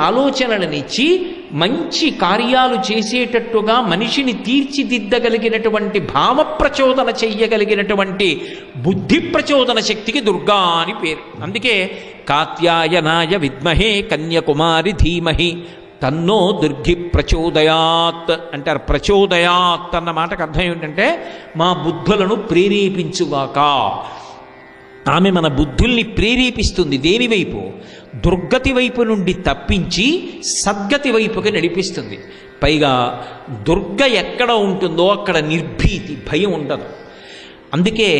ఆలోచనలనిచ్చి మంచి కార్యాలు చేసేటట్టుగా మనిషిని తీర్చిదిద్దగలిగినటువంటి భావ ప్రచోదన చెయ్యగలిగినటువంటి బుద్ధి ప్రచోదన శక్తికి దుర్గా అని పేరు. అందుకే కాత్యాయనాయ విద్మహే కన్యకుమారి ధీమహి తన్నో దుర్గి ప్రచోదయాత్ అంటారు. ప్రచోదయాత్ అన్న మాటకు అర్థం ఏమిటంటే మా బుద్ధులను ప్రేరేపించుగాక. ఆమె మన బుద్ధుల్ని ప్రేరేపిస్తుంది. దేని వైపు? దుర్గతి వైపు నుండి తప్పించి సద్గతి వైపుకి నడిపిస్తుంది. పైగా దుర్గ ఎక్కడ ఉంటుందో అక్కడ నిర్భీతి, భయం ఉండదు. అందుకే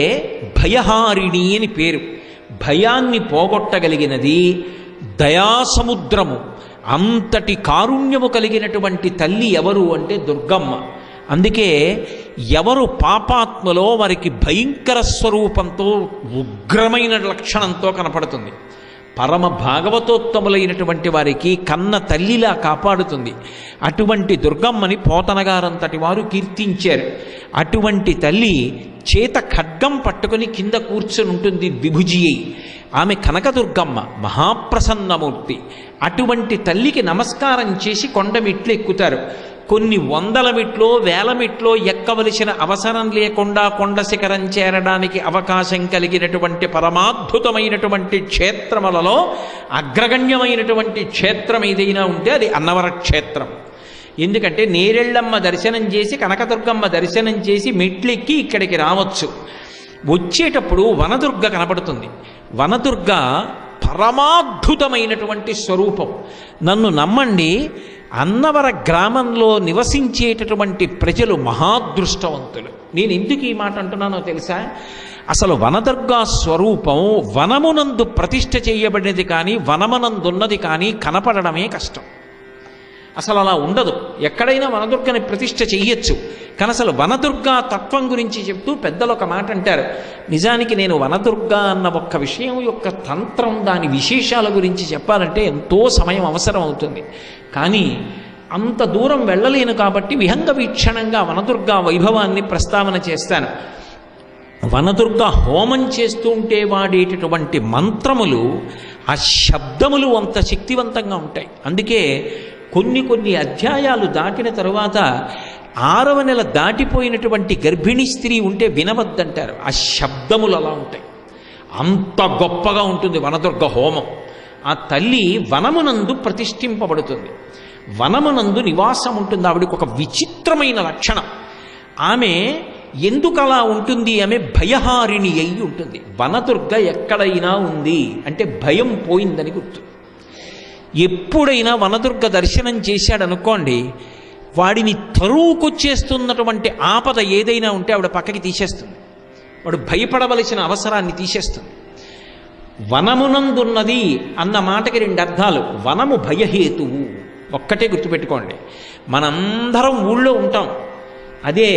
భయహారిణి అని పేరు. భయాన్ని పోగొట్టగలిగినది దయాసముద్రము. అంతటి కారుణ్యము కలిగినటువంటి తల్లి ఎవరు అంటే దుర్గమ్మ. అందుకే ఎవరు పాపాత్మలో వారికి భయంకర స్వరూపంతో ఉగ్రమైన లక్షణంతో కనపడుతుంది. పరమ భాగవతోత్తములైనటువంటి వారికి కన్న తల్లిలా కాపాడుతుంది. అటువంటి దుర్గమ్మని పోతనగారంతటి వారు కీర్తించారు. అటువంటి తల్లి చేత ఖడ్గం పట్టుకుని కింద కూర్చుని ఉంటుంది విభుజి అయి. ఆమె కనకదుర్గమ్మ మహాప్రసన్నమూర్తి. అటువంటి తల్లికి నమస్కారం చేసి కొండ మెట్లు ఎక్కుతారు. కొన్ని వందల మెట్లో వేల మెట్లో ఎక్కవలసిన అవసరం లేకుండా కొండ శిఖరం చేరడానికి అవకాశం కలిగినటువంటి పరమాద్భుతమైనటువంటి క్షేత్రములలో అగ్రగణ్యమైనటువంటి క్షేత్రం ఏదైనా ఉంటే అది అన్నవర క్షేత్రం. ఎందుకంటే నేరెళ్ళమ్మ దర్శనం చేసి కనకదుర్గమ్మ దర్శనం చేసి మెట్లెక్కి ఇక్కడికి రావచ్చు. వచ్చేటప్పుడు వనదుర్గ కనపడుతుంది. వనదుర్గ పరమాద్భుతమైనటువంటి స్వరూపం. నన్ను నమ్మండి, అన్నవర గ్రామంలో నివసించేటటువంటి ప్రజలు మహాదృష్టవంతులు. నేను ఎందుకు ఈ మాట అంటున్నానో తెలుసా? అసలు వనదుర్గా స్వరూపం వనమునందు ప్రతిష్ఠ చేయబడినది కానీ వనమునందున్నది కానీ కనపడడమే కష్టం. అసలు అలా ఉండదు. ఎక్కడైనా వనదుర్గని ప్రతిష్ఠ చెయ్యొచ్చు, కానీ అసలు వనదుర్గా తత్వం గురించి చెప్తూ పెద్దలు ఒక మాట అంటారు. నిజానికి నేను వనదుర్గా అన్న ఒక్క విషయం యొక్క తంత్రం, దాని విశేషాల గురించి చెప్పాలంటే ఎంతో సమయం అవసరం అవుతుంది. కానీ అంత దూరం వెళ్ళలేను కాబట్టి విహంగ వీక్షణంగా వనదుర్గా వైభవాన్ని ప్రస్తావన చేస్తాను. వనదుర్గ హోమం చేస్తూ ఉంటే వాడేటటువంటి మంత్రములు, ఆ శబ్దములు అంత శక్తివంతంగా ఉంటాయి. అందుకే కొన్ని అధ్యాయాలు దాటిన తరువాత 6వ నెల దాటిపోయినటువంటి గర్భిణీ స్త్రీ ఉంటే వినవద్దంటారు. ఆ శబ్దములు అలా ఉంటాయి. అంత గొప్పగా ఉంటుంది వనదుర్గ హోమం. ఆ తల్లి వనమునందు ప్రతిష్ఠింపబడుతుంది, వనమునందు నివాసం ఉంటుంది. ఆవిడకి ఒక విచిత్రమైన లక్షణం. ఆమె ఎందుకు అలా ఉంటుంది? ఆమె భయహారిణి అయి ఉంటుంది. వనదుర్గ ఎక్కడైనా ఉంది అంటే భయం పోయిందని గుర్తు. ఎప్పుడైనా వనదుర్గ దర్శనం చేశాడనుకోండి, వాడిని తరువుకొచ్చేస్తున్నటువంటి ఆపద ఏదైనా ఉంటే ఆవిడ పక్కకి తీసేస్తుంది. వాడు భయపడవలసిన అవసరాన్ని తీసేస్తుంది. వనమునందున్నది అన్న మాటకి 2 అర్థాలు. వనము భయహేతువు, ఒక్కటే గుర్తుపెట్టుకోండి. మనందరం ఊళ్ళో ఉంటాం. అదే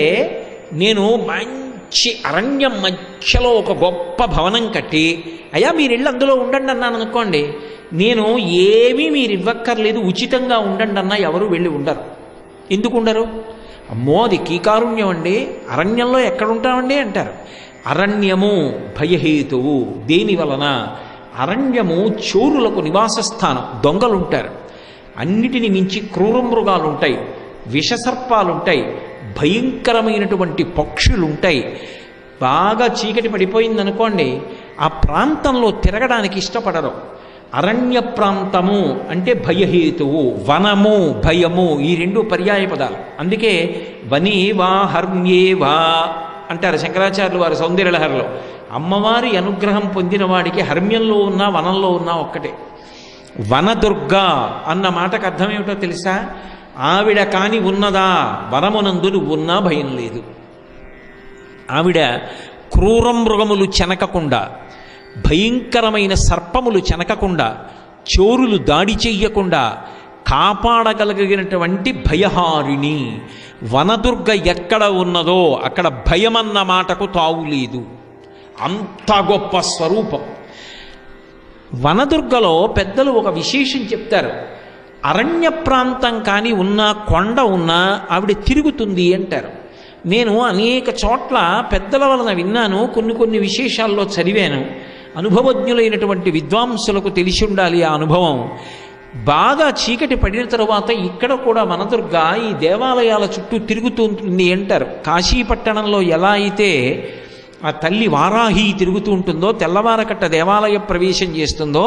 నేను మంచి అరణ్యం మధ్యలో ఒక గొప్ప భవనం కట్టి, అయ్యా మీరు ఇళ్ళు అందులో ఉండండి అన్నాను అనుకోండి, నేను ఏమీ మీరు ఇవ్వక్కర్లేదు ఉచితంగా ఉండండి అన్నా ఎవరు వెళ్ళి ఉండరు. ఎందుకు ఉండరు? అమ్మో అది కీకారుణ్యం అండి, అరణ్యంలో ఎక్కడుంటామండి అంటారు. అరణ్యము భయహేతువు. దేని వలన? అరణ్యము చోరులకు నివాస స్థానం. దొంగలుంటారు, అన్నిటిని మించి క్రూర మృగాలు ఉంటాయి, విషసర్పాలుంటాయి, భయంకరమైనటువంటి పక్షులుంటాయి. బాగా చీకటి పడిపోయిందనుకోండి, ఆ ప్రాంతంలో తిరగడానికి ఇష్టపడరు. అరణ్య ప్రాంతము అంటే భయహేతువు. వనము భయము ఈ 2 పర్యాయ పదాలు. అందుకే వనే వా హర్మ్యే వా అంటారు శంకరాచార్యులు వారు సౌందర్యలహరిలో. అమ్మవారి అనుగ్రహం పొందిన వాడికి హర్మ్యంలో ఉన్నా వనంలో ఉన్నా ఒక్కటే. వనదుర్గ అన్న మాటకు అర్థం ఏమిటో తెలుసా? ఆవిడ కాని ఉన్నదా వనమునందు ఉన్నా భయం లేదు. ఆవిడ క్రూర మృగములు చెనకకుండా, భయంకరమైన సర్పములు చెనకకుండా, చోరులు దాడి చెయ్యకుండా కాపాడగలిగినటువంటి భయహారిణి. వనదుర్గ ఎక్కడ ఉన్నదో అక్కడ భయమన్న మాటకు తావులేదు. అంత గొప్ప స్వరూపం. వనదుర్గలో పెద్దలు ఒక విశేషం చెప్తారు. అరణ్య ప్రాంతం కానీ ఉన్నా, కొండ ఉన్నా ఆవిడ తిరుగుతుంది అంటారు. నేను అనేక చోట్ల పెద్దల వలన విన్నాను, కొన్ని విశేషాల్లో చదివాను. అనుభవజ్ఞులైనటువంటి విద్వాంసులకు తెలిసి ఉండాలి ఆ అనుభవం. బాగా చీకటి పడిన తరువాత ఇక్కడ కూడా వనదుర్గ ఈ దేవాలయాల చుట్టూ తిరుగుతుంటుంది అంటారు. కాశీపట్టణంలో ఎలా అయితే ఆ తల్లి వారాహి తిరుగుతూ ఉంటుందో, తెల్లవారకట్ట దేవాలయ ప్రవేశం చేస్తుందో,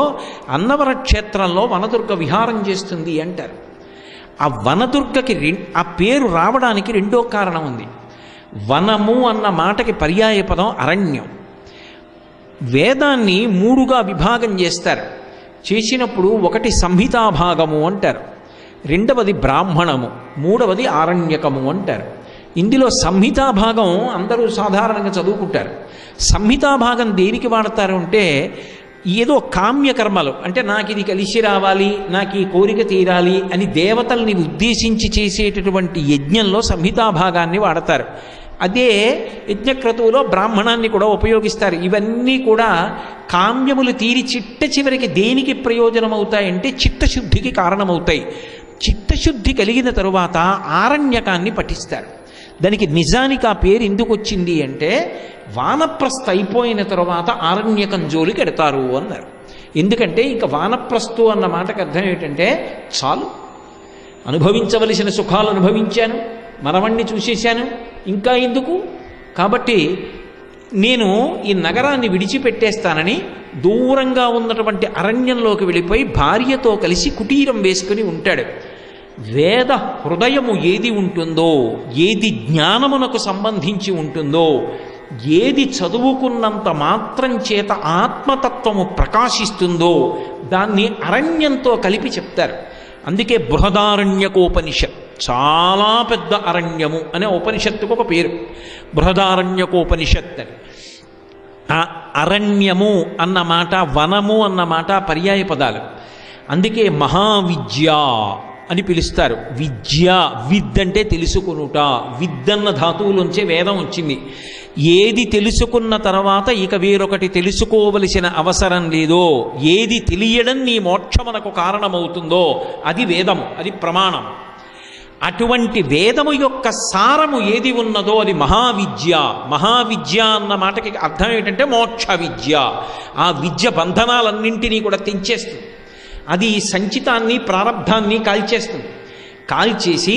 అన్నవర క్షేత్రంలో వనదుర్గ విహారం చేస్తుంది అంటారు. ఆ వనదుర్గకి ఆ పేరు రావడానికి రెండో కారణం ఉంది. వనము అన్న మాటకి పర్యాయ పదం అరణ్యం. వేదాన్ని మూడుగా విభాగం చేస్తారు. చేసినప్పుడు ఒకటి సంహితాభాగము అంటారు, రెండవది బ్రాహ్మణము, మూడవది ఆరణ్యకము అంటారు. ఇందులో సంహితాభాగం అందరూ సాధారణంగా చదువుకుంటారు. సంహితాభాగం దేనికి వాడతారు అంటే ఏదో కామ్యకర్మలు, అంటే నాకు ఇది కలిసి రావాలి, నాకు ఈ కోరిక తీరాలి అని దేవతల్ని ఉద్దేశించి చేసేటటువంటి యజ్ఞంలో సంహితాభాగాన్ని వాడతారు. అదే యజ్ఞక్రతువులో బ్రాహ్మణాన్ని కూడా ఉపయోగిస్తారు. ఇవన్నీ కూడా కామ్యములు తీరి చిట్ట చివరికి దేనికి ప్రయోజనం అవుతాయంటే చిత్తశుద్ధికి కారణమవుతాయి. చిత్తశుద్ధి కలిగిన తరువాత ఆరణ్యకాన్ని పఠిస్తారు. దానికి నిజానికి ఆ పేరు ఎందుకు వచ్చింది అంటే వానప్రస్థ అయిపోయిన తరువాత ఆరణ్యకం జోలికి ఎడతారు అన్నారు. ఎందుకంటే ఇంకా వానప్రస్థు అన్న మాటకు అర్థం ఏంటంటే చాలు, అనుభవించవలసిన సుఖాలు అనుభవించాను, మనవణ్ణి చూసేశాను, ఇంకా ఎందుకు, కాబట్టి నేను ఈ నగరాన్ని విడిచిపెట్టేస్తానని దూరంగా ఉన్నటువంటి అరణ్యంలోకి వెళ్ళిపోయి భార్యతో కలిసి కుటీరం వేసుకుని ఉంటాడు. వేద హృదయము ఏది ఉంటుందో, ఏది జ్ఞానమునకు సంబంధించి ఉంటుందో, ఏది చదువుకున్నంత మాత్రం చేత ఆత్మతత్వము ప్రకాశిస్తుందో దాన్ని అరణ్యంతో కలిపి చెప్తారు. అందుకే బృహదారణ్యకోపనిషత్, చాలా పెద్ద అరణ్యము అనే ఉపనిషత్తుకు ఒక పేరు బృహదారణ్యకోపనిషత్ అని. ఆ అరణ్యము అన్న మాట, వనము అన్న మాట పర్యాయ పదాలు. అందుకే మహావిద్య అని పిలుస్తారు. విద్య, విద్ అంటే తెలుసుకునుట, విద్దన్న ధాతువులోంచే వేదం వచ్చింది. ఏది తెలుసుకున్న తర్వాత ఇక వేరొకటి తెలుసుకోవలసిన అవసరం లేదో, ఏది తెలియడం నీ మోక్షమునకు కారణమవుతుందో అది వేదము, అది ప్రమాణం. అటువంటి వేదము యొక్క సారము ఏది ఉన్నదో అది మహావిద్య. మహావిద్య అన్న మాటకి అర్థం ఏంటంటే మోక్ష విద్య. ఆ విద్య బంధనాలన్నింటినీ కూడా తెంచేస్తుంది. అది సంచితాన్ని ప్రారబ్ధాన్ని కాల్చేస్తుంది. కాల్చేసి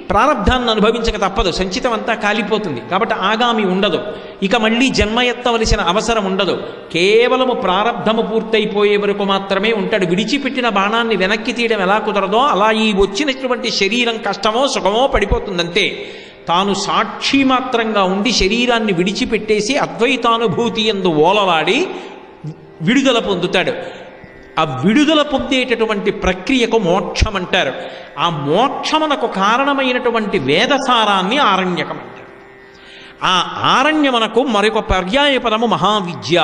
ప్రారబ్ధాన్ని అనుభవించక తప్పదు, సంచితం అంతా కాలిపోతుంది. కాబట్టి ఆగామి ఉండదు, ఇక మళ్ళీ జన్మ ఎత్తవలసిన అవసరం ఉండదు. కేవలము ప్రారబ్ధము పూర్తయిపోయే వరకు మాత్రమే ఉంటాడు. విడిచిపెట్టిన బాణాన్ని వెనక్కి తీయడం ఎలా కుదరదో అలా ఈ వచ్చినటువంటి శరీరం కష్టమో సుఖమో పడిపోతుందంతే. తాను సాక్షి మాత్రంగా ఉండి శరీరాన్ని విడిచిపెట్టేసి అద్వైతానుభూతి యందు ఓలలాడి విడుదల పొందుతాడు. ఆ విడుదల పొందేటటువంటి ప్రక్రియకు మోక్షం అంటారు. ఆ మోక్షమునకు కారణమైనటువంటి వేదసారాన్ని ఆరణ్యకం అంటారు. ఆ ఆరణ్యమునకు మరొక పర్యాయ పదము మహావిద్య.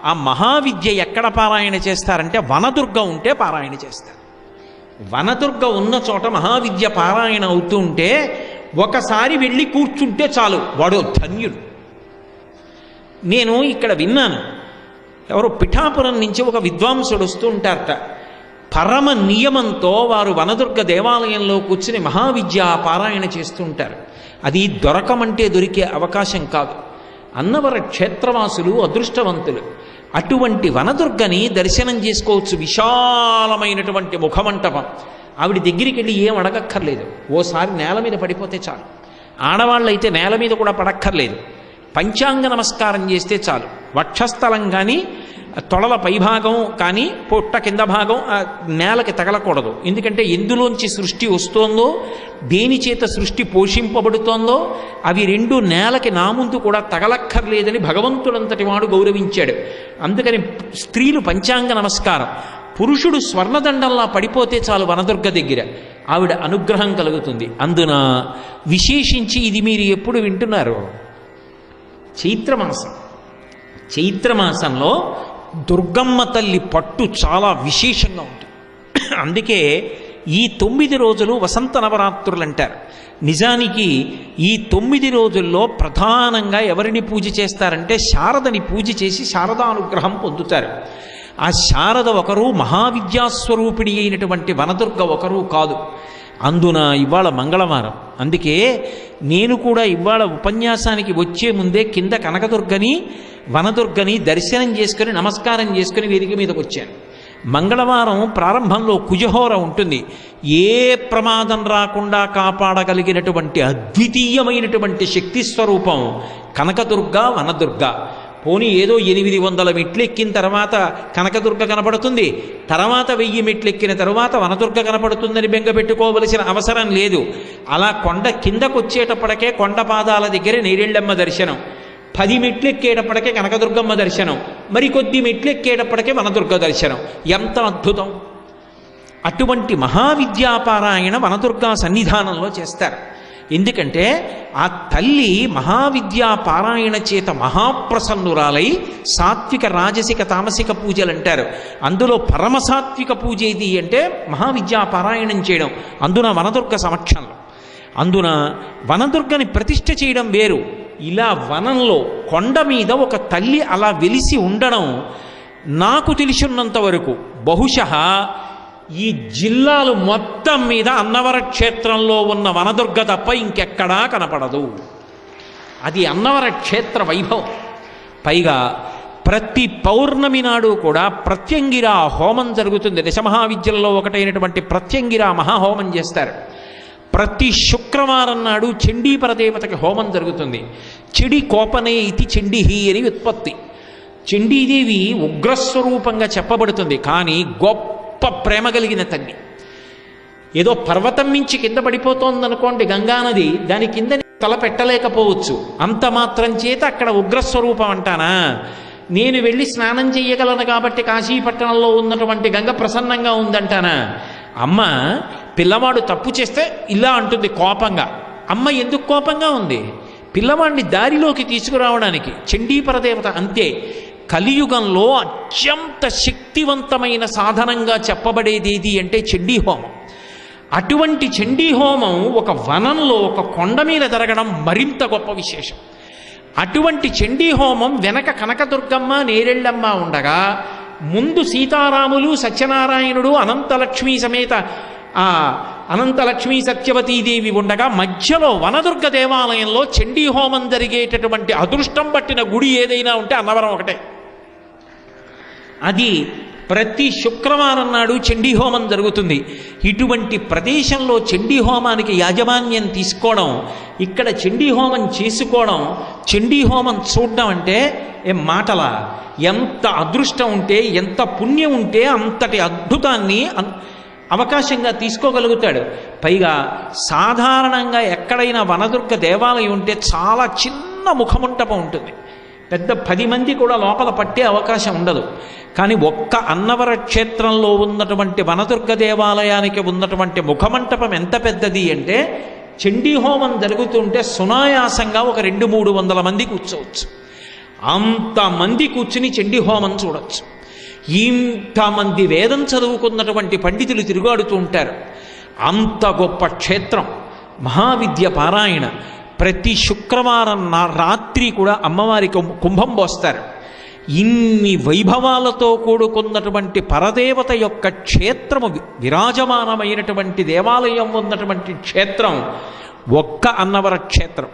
ఆ మహావిద్య ఎక్కడ పారాయణ చేస్తారంటే వనదుర్గ ఉంటే పారాయణ చేస్తారు. వనదుర్గ ఉన్న చోట మహావిద్య పారాయణ అవుతూ ఉంటే ఒకసారి వెళ్ళి కూర్చుంటే చాలు, వాడు ధన్యుడు. నేను ఇక్కడ విన్నాను, ఎవరో పిఠాపురం నుంచి ఒక విద్వాంసుడు వస్తూ ఉంటారట. పరమ నియమంతో వారు వనదుర్గ దేవాలయంలో కూర్చుని మహావిద్య పారాయణ చేస్తూ ఉంటారు. అది దొరకమంటే దొరికే అవకాశం కాదు. అన్నవర క్షేత్రవాసులు అదృష్టవంతులు. అటువంటి వనదుర్గని దర్శనం చేసుకోవచ్చు. విశాలమైనటువంటి ముఖమంటపం. ఆవిడ దగ్గరికి వెళ్ళి ఏం అడగక్కర్లేదు, ఓసారి నేల మీద పడిపోతే చాలు. ఆడవాళ్ళైతే నేల మీద కూడా పడక్కర్లేదు, పంచాంగ నమస్కారం చేస్తే చాలు. వక్షస్థలం కానీ తొడల పైభాగం కానీ పొట్ట కింద భాగం నేలకి తగలకూడదు. ఎందుకంటే ఎందులోంచి సృష్టి వస్తోందో, దేని చేత సృష్టి పోషింపబడుతోందో అవి రెండు నేలకి నా ముందు కూడా తగలక్కర్లేదని భగవంతుడంతటి వాడు గౌరవించాడు. అందుకని స్త్రీలు పంచాంగ నమస్కారం, పురుషుడు స్వర్ణదండంలా పడిపోతే చాలు వనదుర్గ దగ్గర, ఆవిడ అనుగ్రహం కలుగుతుంది. అందున విశేషించి ఇది మీరు ఎప్పుడు వింటున్నారు, చైత్రమాసం. చైత్రమాసంలో దుర్గమ్మ తల్లి పట్టు చాలా విశేషంగా ఉంటుంది. అందుకే ఈ 9 రోజులు వసంత నవరాత్రులు అంటారు. నిజానికి ఈ 9 రోజుల్లో ప్రధానంగా ఎవరిని పూజ చేస్తారంటే శారదని పూజ చేసి శారదానుగ్రహం పొందుతారు. ఆ శారద ఒకరు, మహావిద్యాస్వరూపిణి అయినటువంటి వనదుర్గ ఒకరు కాదు. అందున ఇవాళ మంగళవారం. అందుకే నేను కూడా ఇవాళ ఉపన్యాసానికి వచ్చే ముందే కింద కనకదుర్గని వనదుర్గని దర్శనం చేసుకుని నమస్కారం చేసుకుని వేదిక మీదకి వచ్చాను. మంగళవారం ప్రారంభంలో కుజహోర ఉంటుంది. ఏ ప్రమాదం రాకుండా కాపాడగలిగినటువంటి అద్వితీయమైనటువంటి శక్తి స్వరూపం కనకదుర్గ, వనదుర్గ. పోనీ ఏదో 800 మెట్లు ఎక్కిన తర్వాత కనకదుర్గ కనపడుతుంది, తర్వాత 1000 మెట్లు ఎక్కిన తర్వాత వనదుర్గ కనపడుతుందని బెంగ పెట్టుకోవలసిన అవసరం లేదు. అలా కొండ కిందకు వచ్చేటప్పటికే కొండ పాదాల దగ్గర నేరేళ్ళమ్మ దర్శనం, 10 మెట్లు ఎక్కేటప్పటికే కనకదుర్గమ్మ దర్శనం, మరికొద్ది మెట్లు ఎక్కేటప్పటికే వనదుర్గ దర్శనం. ఎంత అద్భుతం! అటువంటి మహావిద్యాపారాయణ వనదుర్గా సన్నిధానంలో చేస్తారు. ఎందుకంటే ఆ తల్లి మహావిద్యాపారాయణ చేత మహాప్రసన్నురాలై సాత్విక, రాజసిక, తామసిక పూజలు అంటారు. అందులో పరమసాత్విక పూజ ఏది అంటే మహావిద్యాపారాయణం చేయడం, అందున వనదుర్గ సమక్షంలో. అందున వనదుర్గని ప్రతిష్ఠ చేయడం వేరు. ఇలా వనంలో కొండ మీద ఒక తల్లి అలా వెలిసి ఉండడం నాకు తెలిసినంత వరకు బహుశः ఈ జిల్లాలు మొత్తం మీద అన్నవర క్షేత్రంలో ఉన్న వనదుర్గ తప్ప ఇంకెక్కడా కనపడదు. అది అన్నవర క్షేత్ర వైభవం. పైగా ప్రతి పౌర్ణమి నాడు కూడా ప్రత్యంగిరా హోమం జరుగుతుంది. దశమహావిద్యల్లో ఒకటైనటువంటి ప్రత్యంగిరా మహాహోమం చేస్తారు. ప్రతి శుక్రవారం నాడు చండీపరదేవతకి హోమం జరుగుతుంది. చెడి కోపనే ఇది చండిహి అని వ్యుత్పత్తి. చండీదేవి ఉగ్రస్వరూపంగా చెప్పబడుతుంది, కానీ గొప్ప ప్రేమ కలిగిన తల్లి. ఏదో పర్వతం మించి కింద పడిపోతోందనుకోండి గంగానది, దాని కింద తల పెట్టలేకపోవచ్చు. అంత మాత్రం చేత అక్కడ ఉగ్రస్వరూపం అంటానా? నేను వెళ్ళి స్నానం చెయ్యగలను కాబట్టి కాశీపట్టణంలో ఉన్నటువంటి గంగ ప్రసన్నంగా ఉందంటానా? అమ్మ పిల్లవాడు తప్పు చేస్తే ఇలా అంటుంది కోపంగా. అమ్మ ఎందుకు కోపంగా ఉంది? పిల్లవాడిని దారిలోకి తీసుకురావడానికి. చండీపరదేవత అంతే. కలియుగంలో అత్యంత శక్తివంతమైన సాధనంగా చెప్పబడేది ఏది అంటే చండీహోమం. అటువంటి చండీహోమం ఒక వనంలో ఒక కొండ మీద జరగడం మరింత గొప్ప విశేషం. అటువంటి చండీహోమం వెనక కనకదుర్గమ్మ, నేరెళ్ళమ్మ ఉండగా ముందు సీతారాములు, సత్యనారాయణుడు, అనంతలక్ష్మీ సమేత అనంతలక్ష్మీ సత్యవతీదేవి ఉండగా మధ్యలో వనదుర్గ దేవాలయంలో చండీహోమం జరిగేటటువంటి అదృష్టం పట్టిన గుడి ఏదైనా ఉంటే అన్నవరం ఒకటే. అది ప్రతి శుక్రవారం నాడు చండీహోమం జరుగుతుంది. ఇటువంటి ప్రదేశంలో చండీహోమానికి యాజమాన్యం తీసుకోవడం, ఇక్కడ చండీహోమం చేసుకోవడం, చండీహోమం చూడడం అంటే ఏం మాటలా? ఎంత అదృష్టం ఉంటే, ఎంత పుణ్యం ఉంటే అంతటి అద్భుతాన్ని అవకాశంగా తీసుకోగలుగుతాడు. పైగా సాధారణంగా ఎక్కడైనా వనదుర్గ దేవాలయం ఉంటే చాలా చిన్న ముఖమంటపం ఉంటుంది, పెద్ద 10 మంది కూడా లోపల పట్టే అవకాశం ఉండదు. కానీ ఒక్క అన్నవర క్షేత్రంలో ఉన్నటువంటి వనదుర్గ దేవాలయానికి ఉన్నటువంటి ముఖమంటపం ఎంత పెద్దది అంటే చండీహోమం జరుగుతుంటే సునాయాసంగా ఒక 200-300 మంది కూర్చోవచ్చు. అంతమంది కూర్చుని చండీహోమం చూడవచ్చు. ఇంతమంది వేదం చదువుకున్నటువంటి పండితులు తిరుగాడుతూ ఉంటారు. అంత గొప్ప క్షేత్రం మహావిద్య పారాయణ. ప్రతి శుక్రవారం రాత్రి కూడా అమ్మవారికి కుంభం పోస్తారు. ఇన్ని వైభవాలతో కూడుకున్నటువంటి పరదేవత యొక్క క్షేత్రము, విరాజమానమైనటువంటి దేవాలయం ఉన్నటువంటి క్షేత్రం ఒక్క అన్నవర క్షేత్రం.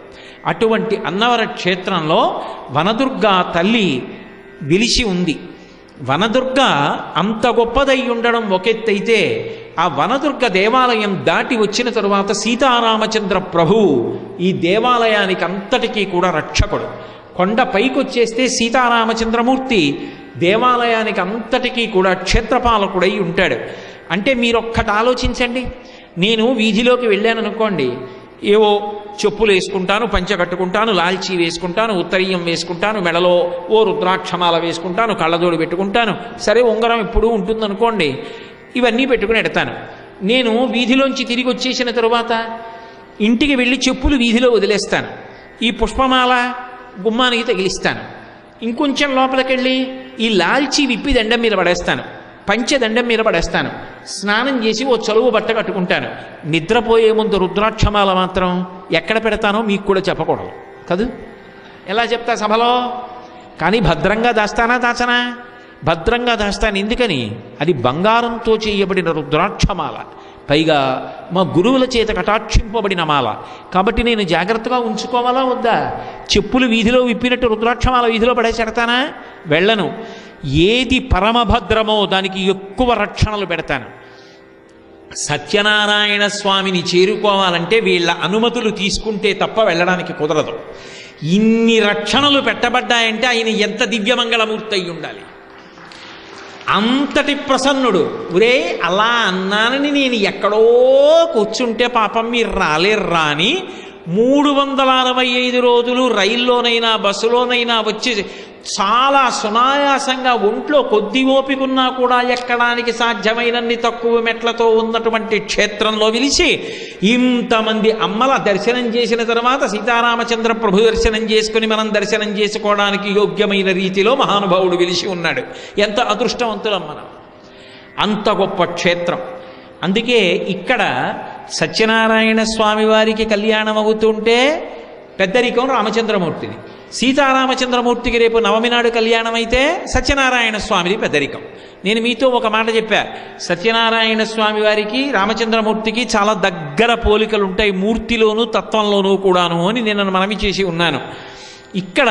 అటువంటి అన్నవర క్షేత్రంలో వనదుర్గా తల్లి వెలిసి ఉంది. వనదుర్గ అంత గొప్పదై ఉండడం ఒకెత్తైతే, ఆ వనదుర్గ దేవాలయం దాటి వచ్చిన తరువాత సీతారామచంద్ర ప్రభువు ఈ దేవాలయానికి అంతటికీ కూడా రక్షకుడు. కొండ పైకి వచ్చేస్తే సీతారామచంద్రమూర్తి దేవాలయానికి అంతటికీ కూడా క్షేత్రపాలకుడై ఉంటాడు. అంటే మీరొక్కటి ఆలోచించండి. నేను వీధిలోకి వెళ్ళాను అనుకోండి, ఏవో చెప్పులు వేసుకుంటాను, పంచె కట్టుకుంటాను, లాల్చీ వేసుకుంటాను, ఉత్తరీయం వేసుకుంటాను, మెడలో ఓ రుద్రాక్షమాల వేసుకుంటాను, కళ్ళజోడు పెట్టుకుంటాను, సరే ఉంగరం ఎప్పుడూ ఉంటుందనుకోండి, ఇవన్నీ పెట్టుకుని ఎడతాను. నేను వీధిలోంచి తిరిగి వచ్చేసిన తరువాత ఇంటికి వెళ్ళి చెప్పులు వీధిలో వదిలేస్తాను, ఈ పుష్పమాల గుమ్మానికి తగిలిస్తాను, ఇంకొంచెం లోపలికెళ్ళి ఈ లాల్చీ విప్పి దండం మీద పడేస్తాను, పంచె దండం మీద పడేస్తాను, స్నానం చేసి ఓ చలువు బట్ట కట్టుకుంటాను. నిద్రపోయే ముందు రుద్రాక్షమాల మాత్రం ఎక్కడ పెడతానో మీకు కూడా చెప్పకూడదు కదూ. ఎలా చెప్తా సభలో? కానీ భద్రంగా దాచనా? భద్రంగా దాస్తాను. ఎందుకని? అది బంగారంతో చేయబడిన రుద్రాక్షమాల, పైగా మా గురువుల చేత కటాక్షింపబడిన మాల. కాబట్టి నేను జాగ్రత్తగా ఉంచుకోవాలా వద్దా? చెప్పులు వీధిలో విప్పినట్టు రుద్రాక్షమాల వీధిలో పడేసేడతానా? వెళ్ళను. ఏది పరమభద్రమో దానికి ఎక్కువ రక్షణలు పెడతాను. సత్యనారాయణ స్వామిని చేరుకోవాలంటే వీళ్ళ అనుమతులు తీసుకుంటే తప్ప వెళ్ళడానికి కుదరదు. ఇన్ని రక్షణలు పెట్టబడ్డాయంటే ఆయన ఎంత దివ్యమంగళమూర్తి అయి ఉండాలి. అంతటి ప్రసన్నుడు. ఒరే అలా అన్నానని నేను ఎక్కడో కూర్చుంటే పాపం మీరు రాలేర్రా అని 365 రోజులు రైల్లోనైనా బస్సులోనైనా వచ్చి చాలా సునాయాసంగా ఒంట్లో కొద్ది ఓపికన్నా కూడా ఎక్కడానికి సాధ్యమైనన్ని తక్కువ మెట్లతో ఉన్నటువంటి క్షేత్రంలో విలిచి ఇంతమంది అమ్మల దర్శనం చేసిన తర్వాత సీతారామచంద్ర ప్రభు దర్శనం చేసుకుని మనం దర్శనం చేసుకోవడానికి యోగ్యమైన రీతిలో మహానుభావుడు విలిచి ఉన్నాడు. ఎంత అదృష్టవంతులం మనం! అంత గొప్ప క్షేత్రం. అందుకే ఇక్కడ సత్యనారాయణ స్వామి వారికి కళ్యాణం అవుతుంటే పెద్దరికం రామచంద్రమూర్తిని, సీతారామచంద్రమూర్తికి రేపు నవమి నాడు కళ్యాణం అయితే సత్యనారాయణ స్వామిది పెద్దరికం. నేను మీతో ఒక మాట చెప్పా, సత్యనారాయణ స్వామి వారికి రామచంద్రమూర్తికి చాలా దగ్గర పోలికలు ఉంటాయి, మూర్తిలోనూ తత్వంలోనూ కూడాను అని నేను మనవి చేసి ఉన్నాను. ఇక్కడ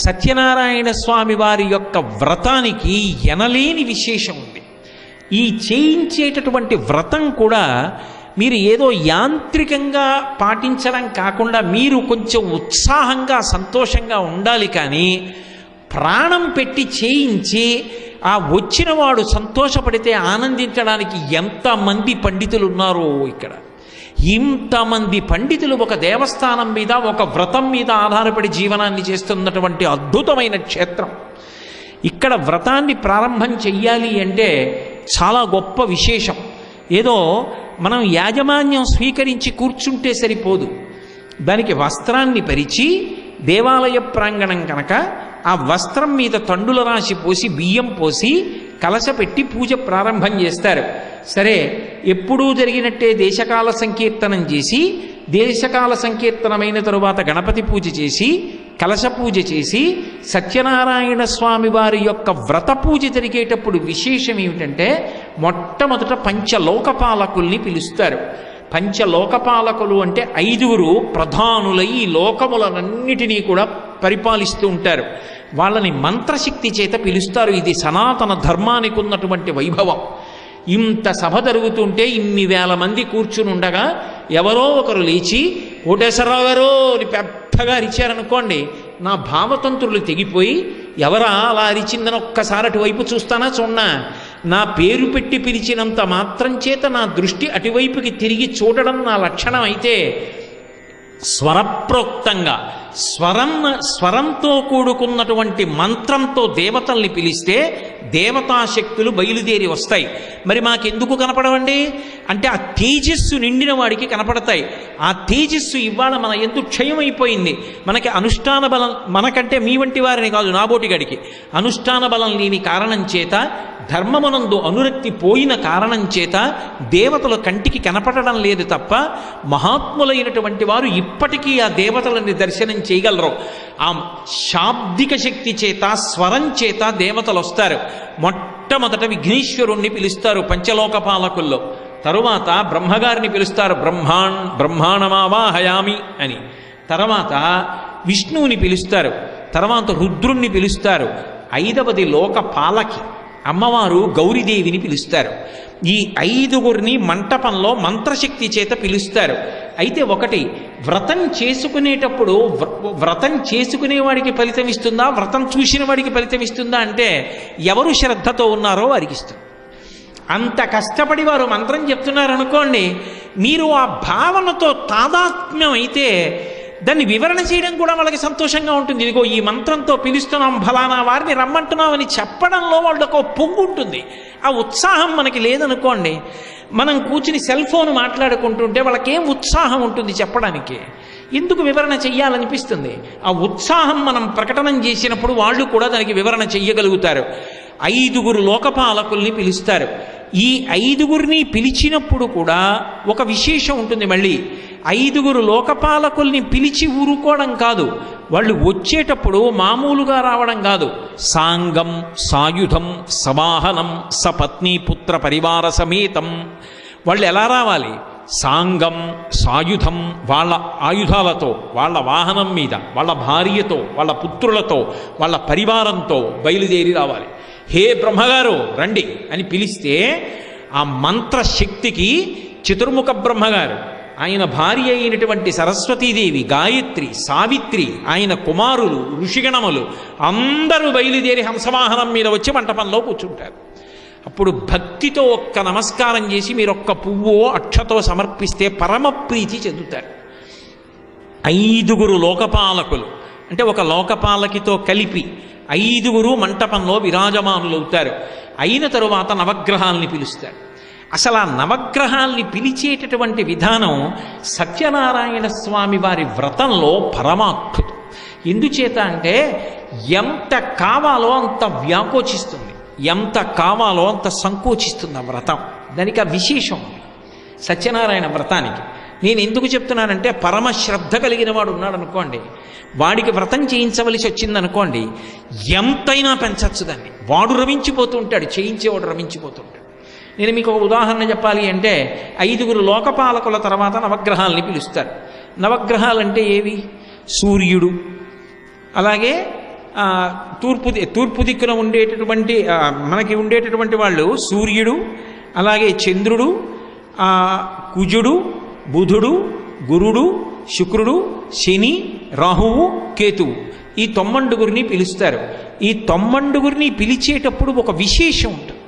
సత్యనారాయణ స్వామి వారి యొక్క వ్రతానికి ఎనలేని విశేషం ఉంది. ఈ చేయించేటటువంటి వ్రతం కూడా మీరు ఏదో యాంత్రికంగా పాటించడం కాకుండా మీరు కొంచెం ఉత్సాహంగా సంతోషంగా ఉండాలి. కానీ ప్రాణం పెట్టి చేయించి ఆ వచ్చినవాడు సంతోషపడితే ఆనందించడానికి ఎంతమంది పండితులు ఉన్నారో ఇక్కడ. ఇంతమంది పండితులు ఒక దేవస్థానం మీద ఒక వ్రతం మీద ఆధారపడి జీవనాన్ని చేస్తున్నటువంటి అద్భుతమైన క్షేత్రం. ఇక్కడ వ్రతాన్ని ప్రారంభం చెయ్యాలి అంటే చాలా గొప్ప విశేషం. ఏదో మనం యాజమాన్యం స్వీకరించి కూర్చుంటే సరిపోదు. దానికి వస్త్రాన్ని పరిచి దేవాలయ ప్రాంగణం కనుక ఆ వస్త్రం మీద తండుల రాశి పోసి బియ్యం పోసి కలశపెట్టి పూజ ప్రారంభం చేస్తారు. సరే, ఎప్పుడూ జరిగినట్టే దేశకాల సంకీర్తనం చేసి దేశకాల సంకీర్తనమైన తరువాత గణపతి పూజ చేసి కలశ పూజ చేసి సత్యనారాయణ స్వామి వారి యొక్క వ్రత పూజ జరిగేటప్పుడు విశేషం ఏమిటంటే మొట్టమొదట పంచలోకపాలకుల్ని పిలుస్తారు. పంచలోకపాలకులు అంటే 5 ప్రధానులై ఈ లోకములన్నిటినీ కూడా పరిపాలిస్తూ ఉంటారు. వాళ్ళని మంత్రశక్తి చేత పిలుస్తారు. ఇది సనాతన ధర్మానికి ఉన్నటువంటి వైభవం. ఇంత సభ జరుగుతుంటే ఇన్ని వేల మంది కూర్చుని ఉండగా ఎవరో ఒకరు లేచి కోటేశ్వరరావు గారు అని పెద్దగా అరిచారనుకోండి, నా భావతంత్రులు తెగిపోయి ఎవరా అలా అరిచిందని ఒక్కసారి అటువైపు చూస్తానా చూడనా, నా పేరు పెట్టి పిలిచినంత మాత్రం చేత నా దృష్టి అటువైపుకి తిరిగి చూడడం నా లక్షణం అయితే స్వరప్రోక్తంగా స్వరంతో కూడుకున్నటువంటి మంత్రంతో దేవతల్ని పిలిస్తే దేవతాశక్తులు బయలుదేరి వస్తాయి. మరి మాకెందుకు కనపడవండి అంటే ఆ తేజస్సు నిండిన వాడికి కనపడతాయి. ఆ తేజస్సు ఇవాళ మన ఎందుకు క్షయమైపోయింది. మనకి అనుష్ఠాన బలం, మనకంటే మీ వంటి వారిని కాదు, నాబోటిగడికి అనుష్ఠాన బలం లేని కారణం చేత, ధర్మమునందు అనురక్తి పోయిన కారణం చేత దేవతలు కంటికి కనపడడం లేదు తప్ప మహాత్ములైనటువంటి వారు ఇప్పటికీ ఆ దేవతలని దర్శనం చేయగలరు. ఆ శాబ్దిక శక్తి చేత, స్వరం చేత దేవతలు వస్తారు. మొట్టమొదట విఘ్నేశ్వరుణ్ణి పిలుస్తారు పంచలోకపాలకుల్లో. తరువాత బ్రహ్మగారిని పిలుస్తారు, బ్రహ్మాణమావాహయామి అని. తర్వాత విష్ణువుని పిలుస్తారు. తర్వాత రుద్రుణ్ణి పిలుస్తారు. 5వది లోకపాలకి అమ్మవారు గౌరీదేవిని పిలుస్తారు. ఈ 5 మంటపంలో మంత్రశక్తి చేత పిలుస్తారు. అయితే ఒకటి, వ్రతం చేసుకునేటప్పుడు వ్రతం చేసుకునేవాడికి ఫలితం ఇస్తుందా, వ్రతం చూసిన వాడికి ఫలితం ఇస్తుందా అంటే ఎవరు శ్రద్ధతో ఉన్నారో వారికి ఇస్తుంది. అంత కష్టపడి వారు మంత్రం చెప్తున్నారనుకోండి, మీరు ఆ భావనతో తాదాత్మ్యం అయితే దాన్ని వివరణ చేయడం కూడా వాళ్ళకి సంతోషంగా ఉంటుంది. ఇదిగో ఈ మంత్రంతో పిలుస్తున్నాం, ఫలానా వారిని రమ్మంటున్నాం అని చెప్పడంలో వాళ్ళకు ఒక పొంగు ఉంటుంది. ఆ ఉత్సాహం మనకి లేదనుకోండి, మనం కూర్చుని సెల్ ఫోన్ మాట్లాడుకుంటుంటే వాళ్ళకేం ఉత్సాహం ఉంటుంది చెప్పడానికి? ఎందుకు వివరణ చెయ్యాలనిపిస్తుంది? ఆ ఉత్సాహం మనం ప్రకటన చేసినప్పుడు వాళ్ళు కూడా దానికి వివరణ చెయ్యగలుగుతారు. 5 లోకపాలకుల్ని పిలుస్తారు. ఈ 5 పిలిచినప్పుడు కూడా ఒక విశేషం ఉంటుంది. మళ్ళీ 5 లోకపాలకుల్ని పిలిచి ఊరుకోవడం కాదు, వాళ్ళు వచ్చేటప్పుడు మామూలుగా రావడం కాదు. సాంగం, సాయుధం, సవాహనం, సపత్ని పుత్ర పరివార సమేతం, వాళ్ళు ఎలా రావాలి? సాంగం సాయుధం, వాళ్ళ ఆయుధాలతో, వాళ్ళ వాహనం మీద, వాళ్ళ భార్యతో, వాళ్ళ పుత్రులతో, వాళ్ళ పరివారంతో బయలుదేరి రావాలి. హే బ్రహ్మగారు రండి అని పిలిస్తే ఆ మంత్రశక్తికి చతుర్ముఖ బ్రహ్మగారు, ఆయన భార్య అయినటువంటి సరస్వతీదేవి, గాయత్రి, సావిత్రి, ఆయన కుమారులు, ఋషిగణములు అందరూ బయలుదేరి హంసవాహనం మీద వచ్చి మంటపంలో కూర్చుంటారు. అప్పుడు భక్తితో ఒక్క నమస్కారం చేసి మీరు ఒక్క పువ్వో అక్షతో సమర్పిస్తే పరమ ప్రీతి చెందుతారు. 5 లోకపాలకులు అంటే ఒక లోకపాలకితో కలిపి 5 మంటపంలో విరాజమానులవుతారు. అయిన తరువాత నవగ్రహాల్ని పిలుస్తారు. అసలు ఆ నవగ్రహాల్ని పిలిచేటటువంటి విధానం సత్యనారాయణ స్వామి వారి వ్రతంలో పరమాద్భుతం. ఎందుచేత అంటే ఎంత కావాలో అంత వ్యాకోచిస్తుంది, ఎంత కావాలో అంత సంకోచిస్తుంది ఆ వ్రతం. దానికి ఆ విశేషం సత్యనారాయణ వ్రతానికి. నేను ఎందుకు చెప్తున్నానంటే పరమ శ్రద్ధ కలిగిన వాడు ఉన్నాడు అనుకోండి, వాడికి వ్రతం చేయించవలసి వచ్చిందనుకోండి, ఎంతైనా పెంచచ్చు దాన్ని. వాడు రమించిపోతూ ఉంటాడు, చేయించేవాడు రమించిపోతూ ఉంటాడు. నేను మీకు ఒక ఉదాహరణ చెప్పాలి అంటే 5 లోకపాలకుల తర్వాత నవగ్రహాలని పిలుస్తారు. నవగ్రహాలంటే ఏవి? సూర్యుడు, అలాగే తూర్పు దిక్కున ఉండేటటువంటి మనకి ఉండేటటువంటి వాళ్ళు సూర్యుడు, అలాగే చంద్రుడు, కుజుడు, బుధుడు, గురుడు, శుక్రుడు, శని, రాహువు, కేతువు. ఈ 9 పిలుస్తారు. ఈ 9 పిలిచేటప్పుడు ఒక విశేషం ఉంటుంది.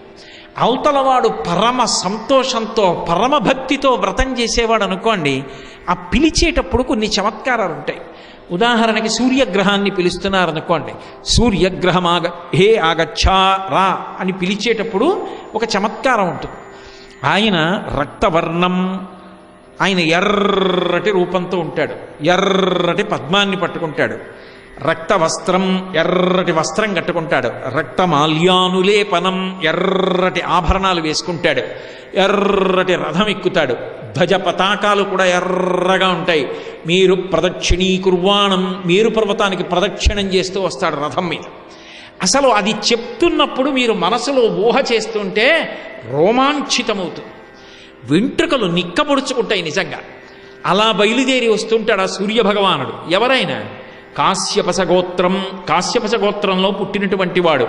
అవతలవాడు పరమ సంతోషంతో పరమ భక్తితో వ్రతం చేసేవాడు అనుకోండి, ఆ పిలిచేటప్పుడు కొన్ని చమత్కారాలు ఉంటాయి. ఉదాహరణకి సూర్యగ్రహాన్ని పిలుస్తున్నారనుకోండి, సూర్యగ్రహమాగ హే ఆగచ్చా రా అని పిలిచేటప్పుడు ఒక చమత్కారం ఉంటుంది. ఆయన రక్తవర్ణం, ఆయన ఎర్రటి రూపంతో ఉంటాడు, ఎర్రటి పద్మాన్ని పట్టుకుంటాడు, రక్త వస్త్రం, ఎర్రటి వస్త్రం కట్టుకుంటాడు, రక్తమాల్యానులేపనం, ఎర్రటి ఆభరణాలు వేసుకుంటాడు, ఎర్రటి రథం ఎక్కుతాడు, ధ్వజ పతాకాలు కూడా ఎర్రగా ఉంటాయి. మీరు ప్రదక్షిణీకుర్వాణం, మేరు పర్వతానికి ప్రదక్షిణం చేస్తూ వస్తాడు రథం మీద. అసలు అది చెప్తున్నప్పుడు మీరు మనసులో ఊహ చేస్తుంటే రోమాంచితమవుతుంది, వెంట్రుకలు నిక్కపొడుచుకుంటాయి నిజంగా. అలా బయలుదేరి వస్తుంటాడు ఆ సూర్యభగవానుడు. ఎవరైనా కాశ్యపస గోత్రంలో పుట్టినటువంటి వాడు,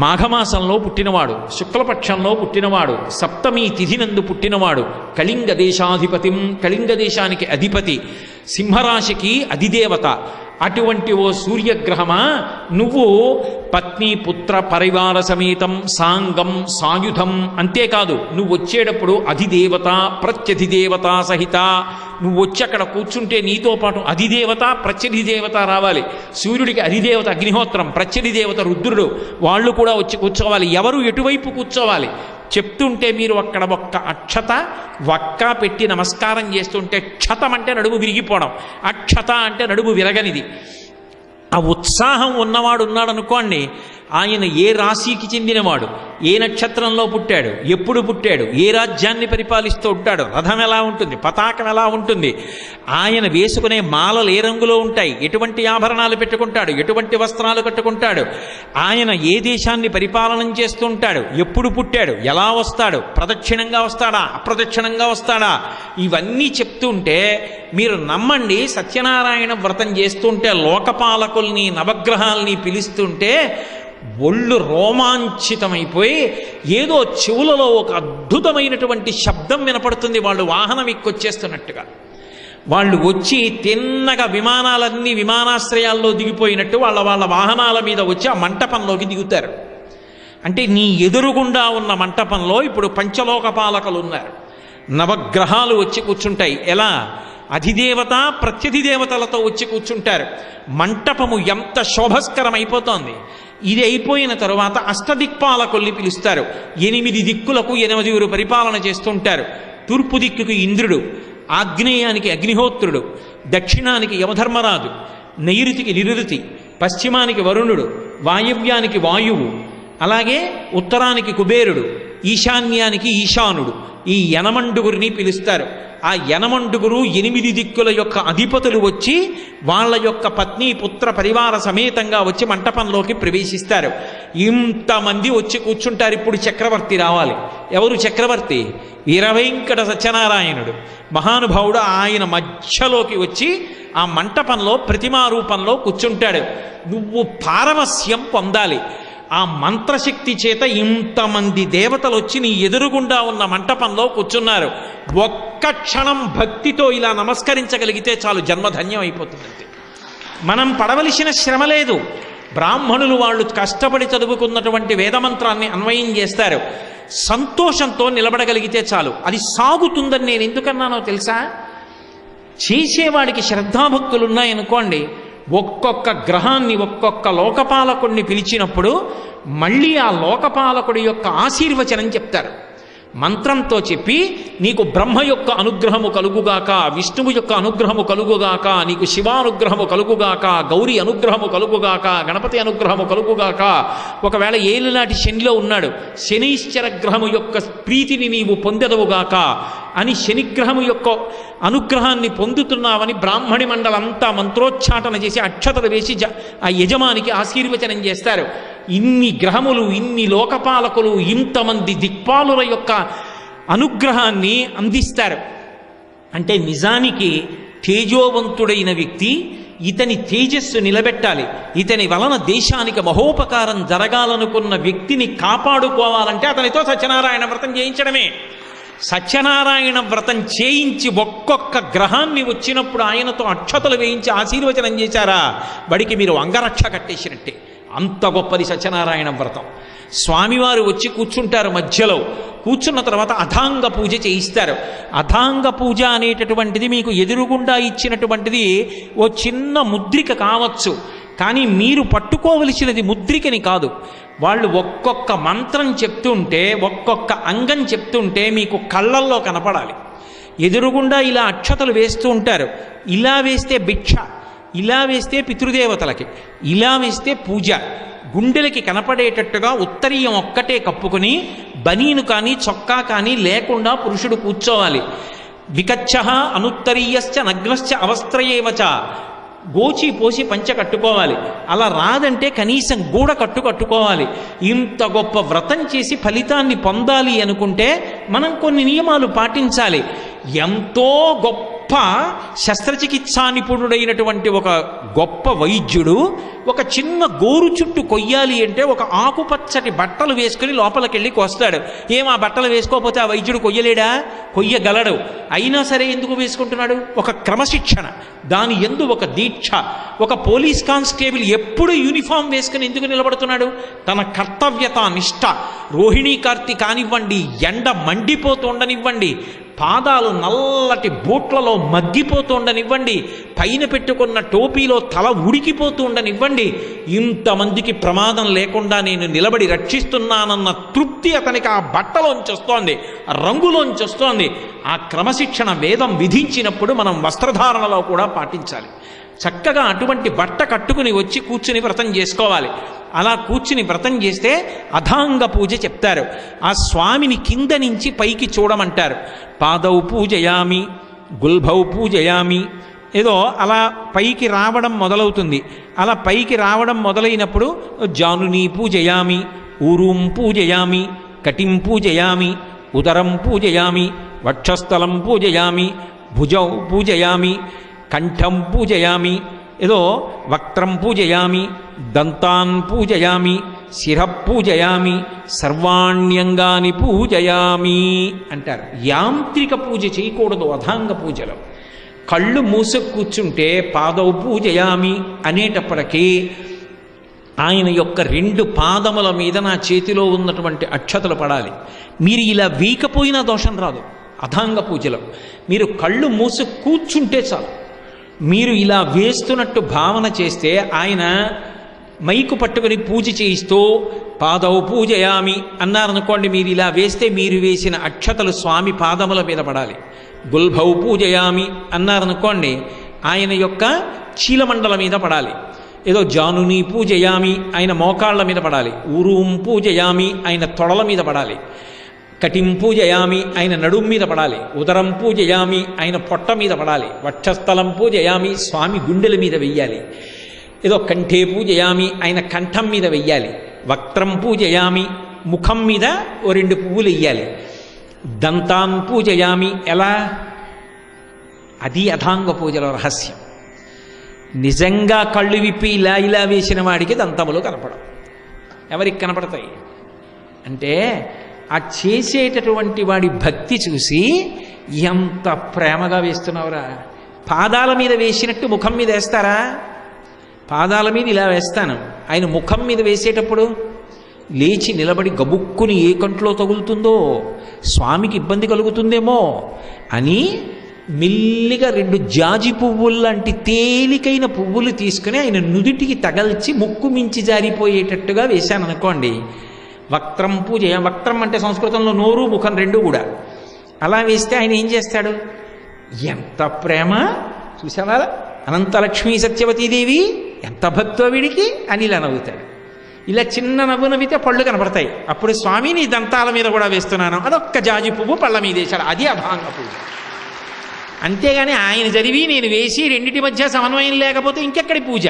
మాఘమాసంలో పుట్టినవాడు, శుక్లపక్షంలో పుట్టినవాడు, సప్తమి తిథినందు పుట్టినవాడు, కళింగ దేశాధిపతిం, కళింగ దేశానికి అధిపతి, సింహరాశికి అధిదేవత. అటువంటి ఓ సూర్యగ్రహమా, నువ్వు పత్ని పుత్ర పరివార సమేతం సాంగం సాయుధం, అంతేకాదు నువ్వు వచ్చేటప్పుడు అధిదేవత ప్రత్యధిదేవత సహిత, నువ్వు వచ్చి అక్కడ కూర్చుంటే నీతో పాటు అధిదేవత ప్రత్యధిదేవత రావాలి. సూర్యుడికి అధిదేవత అగ్నిహోత్రం, ప్రత్యధిదేవత రుద్రుడు, వాళ్ళు కూడా వచ్చి కూర్చోవాలి. ఎవరు ఎటువైపు కూర్చోవాలి చెప్తుంటే మీరు అక్కడ ఒక్క అక్షత వక్క పెట్టి నమస్కారం చేస్తుంటే, క్షతం అంటే నడుము విరిగిపోవడం, అక్షత అంటే నడుము విరగనిది. ఆ ఉత్సాహం ఉన్నవాడు ఉన్నాడు అనుకోండి, ఆయన ఏ రాశికి చెందినవాడు, ఏ నక్షత్రంలో పుట్టాడు, ఎప్పుడు పుట్టాడు, ఏ రాజ్యాన్ని పరిపాలిస్తూ ఉంటాడు, రథం ఎలా ఉంటుంది, పతాకం ఎలా ఉంటుంది, ఆయన వేసుకునే మాలలు ఏ రంగులో ఉంటాయి, ఎటువంటి ఆభరణాలు పెట్టుకుంటాడు, ఎటువంటి వస్త్రాలు కట్టుకుంటాడు, ఆయన ఏ దేశాన్ని పరిపాలన చేస్తూ ఉంటాడు, ఎప్పుడు పుట్టాడు, ఎలా వస్తాడు, ప్రదక్షిణంగా వస్తాడా అప్రదక్షిణంగా వస్తాడా, ఇవన్నీ చెప్తుంటే మీరు నమ్మండి. సత్యనారాయణ వ్రతం చేస్తుంటే లోకపాలకుల్ని నవగ్రహాల్ని పిలుస్తుంటే ఒళ్ళు రోమాంచితమైపోయి ఏదో చెవులలో ఒక అద్భుతమైనటువంటి శబ్దం వినపడుతుంది. వాళ్ళు వాహనం ఎక్కొచ్చేస్తున్నట్టుగా, వాళ్ళు వచ్చి తిన్నగా విమానాలన్నీ విమానాశ్రయాల్లో దిగిపోయినట్టు వాళ్ళ వాహనాల మీద వచ్చి ఆ మంటపంలోకి దిగుతారు. అంటే నీ ఎదురుగుండా ఉన్న మంటపంలో ఇప్పుడు పంచలోకపాలకులు ఉన్నారు, నవగ్రహాలు వచ్చి కూర్చుంటాయి. ఎలా? అధిదేవత ప్రత్యధిదేవతలతో వచ్చి కూర్చుంటారు. మంటపము ఎంత శోభస్కరమైపోతోంది. ఇది అయిపోయిన తరువాత అష్టదిక్పాలకుల్ని పిలుస్తారు. 8 దిక్కులకు 8 పరిపాలన చేస్తుంటారు. తూర్పు దిక్కుకు ఇంద్రుడు, ఆగ్నేయానికి అగ్నిహోత్రుడు, దక్షిణానికి యమధర్మరాజు, నైరుతికి నిరుతి, పశ్చిమానికి వరుణుడు, వాయవ్యానికి వాయువు, అలాగే ఉత్తరానికి కుబేరుడు, ఈశాన్యానికి ఈశానుడు. ఈ 8 పిలుస్తారు. ఆ యనమండుగురు 8 దిక్కుల యొక్క అధిపతులు వచ్చి వాళ్ళ యొక్క పత్ని పుత్ర పరివార సమేతంగా వచ్చి మంటపంలోకి ప్రవేశిస్తారు. ఇంతమంది వచ్చి కూర్చుంటారు. ఇప్పుడు చక్రవర్తి రావాలి. ఎవరు చక్రవర్తి? వీరవెంకట సత్యనారాయణుడు మహానుభావుడు. ఆయన మధ్యలోకి వచ్చి ఆ మంటపంలో ప్రతిమా రూపంలో కూర్చుంటాడు. నువ్వు పారవస్యం పొందాలి. ఆ మంత్రశక్తి చేత ఇంతమంది దేవతలు వచ్చి నీ ఎదురుగుండా ఉన్న మంటపంలో కూర్చున్నారు. ఒక్క క్షణం భక్తితో ఇలా నమస్కరించగలిగితే చాలు, జన్మధన్యం అయిపోతుందంతే. మనం పడవలసిన శ్రమ లేదు. బ్రాహ్మణులు వాళ్ళు కష్టపడి చదువుకున్నటువంటి వేదమంత్రాన్ని అన్వయం చేస్తారు. సంతోషంతో నిలబడగలిగితే చాలు, అది సాగుతుందని నేను ఎందుకన్నానో తెలుసా? చేసేవాడికి శ్రద్ధాభక్తులు ఉన్నాయనుకోండి, ఒక్కొక్క గ్రహాన్ని ఒక్కొక్క లోకపాలకుడిని పిలిచినప్పుడు మళ్ళీ ఆ లోకపాలకుడి యొక్క ఆశీర్వచనం చెప్తారు. మంత్రంతో చెప్పి నీకు బ్రహ్మ యొక్క అనుగ్రహము కలుగుగాక, విష్ణువు యొక్క అనుగ్రహము కలుగుగాక, నీకు శివానుగ్రహము కలుగుగాక, గౌరీ అనుగ్రహము కలుగుగాక, గణపతి అనుగ్రహము కలుగుగాక. ఒకవేళ ఏలినాటి శనిలో ఉన్నాడు, శనీశ్వర గ్రహము యొక్క ప్రీతిని నీవు పొందెదవుగాక అని శనిగ్రహము యొక్క అనుగ్రహాన్ని పొందుతున్నావని బ్రాహ్మణి మండలంతా మంత్రోచ్చాటన చేసి అక్షతలు వేసి ఆ యజమానికి ఆశీర్వచనం చేస్తారు. ఇన్ని గ్రహములు, ఇన్ని లోకపాలకులు, ఇంతమంది దిక్పాలుల యొక్క అనుగ్రహాన్ని అందిస్తారు. అంటే నిజానికి తేజోవంతుడైన వ్యక్తి ఇతని తేజస్సు నిలబెట్టాలి. ఇతని వలన దేశానికి మహోపకారం జరగాలనుకున్న వ్యక్తిని కాపాడుకోవాలంటే అతనితో సత్యనారాయణ వ్రతం చేయించడమే. సత్యనారాయణ వ్రతం చేయించి ఒక్కొక్క గ్రహాన్ని వచ్చినప్పుడు ఆయనతో అక్షతలు వేయించి ఆశీర్వచనం చేశారా, వాడికి మీరు అంగరక్ష కట్టేసినట్టే. అంత గొప్పది సత్యనారాయణ వ్రతం. స్వామివారు వచ్చి కూర్చుంటారు. మధ్యలో కూర్చున్న తర్వాత అథాంగ పూజ చేయిస్తారు. అథాంగ పూజ అనేటటువంటిది మీకు ఎదురుగుండా ఇచ్చినటువంటిది ఓ చిన్న ముద్రిక కావచ్చు, కానీ మీరు పట్టుకోవలసినది ముద్రికని కాదు. వాళ్ళు ఒక్కొక్క మంత్రం చెప్తుంటే, ఒక్కొక్క అంగం చెప్తుంటే మీకు కళ్ళల్లో కనపడాలి. ఎదురుగుండా ఇలా అక్షతలు వేస్తూ ఉంటారు. ఇలా వేస్తే భిక్ష, ఇలా వేస్తే పితృదేవతలకి, ఇలా వేస్తే పూజ. గుండెలకి కనపడేటట్టుగా ఉత్తరీయం ఒక్కటే కప్పుకుని బనీను కానీ చొక్కా కానీ లేకుండా పురుషుడు కూర్చోవాలి. వికచ్చ అనుత్తరీయశ్చ నగ్నశ్చ అవస్త్రయేవచ. గోచి పోసి పంచ కట్టుకోవాలి. అలా రాదంటే కనీసం గూడ కట్టుకోవాలి. ఇంత గొప్ప వ్రతం చేసి ఫలితాన్ని పొందాలి అనుకుంటే మనం కొన్ని నియమాలు పాటించాలి. ఎంతో గొప్ప శస్త్రచికిత్సా నిపుణుడైనటువంటి ఒక గొప్ప వైద్యుడు ఒక చిన్న గోరు చుట్టు కొయ్యాలి అంటే ఒక ఆకుపచ్చటి బట్టలు వేసుకుని లోపలికెళ్ళి కోస్తాడు. ఆ బట్టలు వేసుకోకపోతే ఆ వైద్యుడు కొయ్యలేడా? కొయ్యగలడు. అయినా సరే ఎందుకు వేసుకుంటున్నాడు? ఒక క్రమశిక్షణ, దాని యందు ఒక దీక్ష. ఒక పోలీస్ కానిస్టేబుల్ ఎప్పుడు యూనిఫామ్ వేసుకుని ఎందుకు నిలబడుతున్నాడు? తన కర్తవ్యత నిష్ఠ. రోహిణీ కార్తీ కానివ్వండి, ఎండ మండిపోతూ ఉండనివ్వండి, పాదాలు నల్లటి బూట్లలో మగ్గిపోతూ ఉండనివ్వండి, పైన పెట్టుకున్న టోపీలో తల ఉడికిపోతూ ఉండనివ్వండి, ఇంతమందికి ప్రమాదం లేకుండా నేను నిలబడి రక్షిస్తున్నానన్న తృప్తి అతనికి ఆ బట్టలోంచి వస్తోంది, రంగులోంచి వస్తోంది. ఆ క్రమశిక్షణ వేదం విధించినప్పుడు మనం వస్త్రధారణలో కూడా పాటించాలి. చక్కగా అటువంటి బట్ట కట్టుకుని వచ్చి కూర్చుని వ్రతం చేసుకోవాలి. అలా కూర్చుని వ్రతం చేస్తే అథాంగ పూజ చెప్తారు. ఆ స్వామిని కింద నుంచి పైకి చూడమంటారు. పాదౌ పూజయామి, గుల్భౌ పూజయామి, ఏదో అలా పైకి రావడం మొదలవుతుంది. అలా పైకి రావడం మొదలైనప్పుడు జానుని పూజయామి, ఊరూం పూజయామి, కటిం పూజయామి, ఉదరం పూజయామి, వక్షస్థలం పూజయామి, భుజౌ పూజయామి, కంఠం పూజయామి, ఏదో వక్త్రం పూజయామి, దంతాన్ పూజయామి, శిర పూజయామి, సర్వాణ్యంగాని పూజయామి అంటారు. యాంత్రిక పూజ చేయకూడదు అథాంగ పూజలో. కళ్ళు మూసు కూర్చుంటే పాదౌ పూజయామి అనేటప్పటికీ ఆయన యొక్క 2 పాదముల మీద నా చేతిలో ఉన్నటువంటి అక్షతలు పడాలి. మీరు ఇలా వీకపోయినా దోషం రాదు. అథాంగ పూజలో మీరు కళ్ళు మూసు కూర్చుంటే చాలు. మీరు ఇలా వేస్తున్నట్టు భావన చేస్తే ఆయన మైకు పట్టుకుని పూజ చేయిస్తూ పాదౌ పూజయామి అన్నారనుకోండి, మీరు ఇలా వేస్తే మీరు వేసిన అక్షతలు స్వామి పాదముల మీద పడాలి. గుల్భౌ పూజయామి అన్నారనుకోండి, ఆయన యొక్క చీలమండల మీద పడాలి. ఏదో జానుని పూజయామి ఆయన మోకాళ్ళ మీద పడాలి. ఊరూం పూజయామి ఆయన తొడల మీద పడాలి. కటిం పూజయామి ఆయన నడుం మీద పడాలి, ఉదరం పూజయామి ఆయన పొట్ట మీద పడాలి, వక్షస్థలం పూజయామి స్వామి గుండెల మీద వెయ్యాలి, ఏదో కంఠే పూజయామి ఆయన కంఠం మీద వెయ్యాలి, వక్త్రం పూజయామి ముఖం మీద ఓ 2 పువ్వులు వెయ్యాలి, దంతాన్ పూజయామి ఎలా, అది అథాంగ పూజలో రహస్యం. నిజంగా కళ్ళు విప్పి ఇలా ఇలా వేసిన వాడికి దంతములు కనపడవు. ఎవరికి కనపడతాయి అంటే ఆ చేసేటటువంటి వాడి భక్తి చూసి ఎంత ప్రేమగా వేస్తున్నావురా. పాదాల మీద వేసినట్టు ముఖం మీద వేస్తారా? పాదాల మీద ఇలా వేస్తాను, ఆయన ముఖం మీద వేసేటప్పుడు లేచి నిలబడి గబుక్కుని ఏ కంట్లో తగులుతుందో, స్వామికి ఇబ్బంది కలుగుతుందేమో అని మెల్లిగా 2 జాజి పువ్వులు లాంటి తేలికైన పువ్వులు తీసుకుని ఆయన నుదుటికి తగల్చి ముక్కు మించి జారిపోయేటట్టుగా వేశాను అనుకోండి. వక్త్రం పూజ, వక్త్రం అంటే సంస్కృతంలో నోరు ముఖం 2 కూడా. అలా వేస్తే ఆయన ఏం చేస్తాడు, ఎంత ప్రేమ చూసావా, అనంతలక్ష్మీ సత్యవతీదేవి ఎంత భక్తో వీడికి అని ఇలా నవ్వుతాడు. ఇలా చిన్న నవ్వు నవ్వితే పళ్ళు కనపడతాయి. అప్పుడు స్వామి నీ దంతాల మీద కూడా వేస్తున్నాను, అదొక్క జాజి పువ్వు పళ్ళ మీద వేశాడు, అది అభాంగ పూజ. అంతేగాని ఆయన చదివి నేను వేసి రెండిటి మధ్య సమన్వయం లేకపోతే ఇంకెక్కడి పూజ?